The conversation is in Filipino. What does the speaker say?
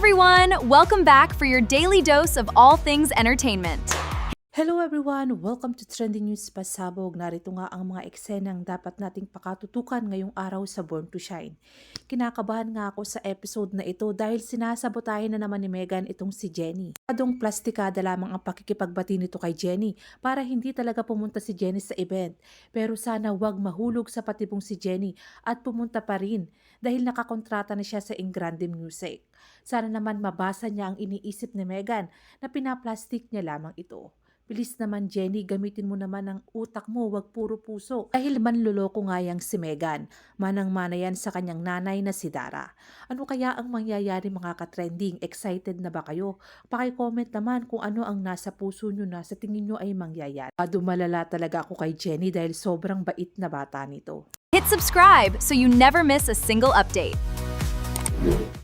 everyone! Welcome back for your daily dose of all things entertainment. Hello everyone! Welcome to Trending News Pasabog. Narito nga ang mga eksenang dapat nating pakatutukan ngayong araw sa Born to Shine. Kinakabahan nga ako sa episode na ito dahil sinasabotahin na naman ni Megan itong si Jenny. Adong plastikada lamang ang pakikipagbati nito kay Jenny para hindi talaga pumunta si Jenny sa event. Pero sana wag mahulog sa patibong si Jenny at pumunta pa rin dahil nakakontrata na siya sa Ingrande Music. Sana naman mabasa niya ang iniisip ni Megan na pinaplastik niya lamang ito. Bilis naman Jenny, gamitin mo naman ang utak mo, wag puro puso. Dahil manloloko nga yang si Megan, manang-mana yan sa kanyang nanay na si Dara. Ano kaya ang mangyayari mga ka-trending? Excited na ba kayo? Paki-comment naman kung ano ang nasa puso nyo na sa tingin nyo ay mangyayari. Dumalala talaga ako kay Jenny dahil sobrang bait na bata nito. Hit subscribe so you never miss a single update.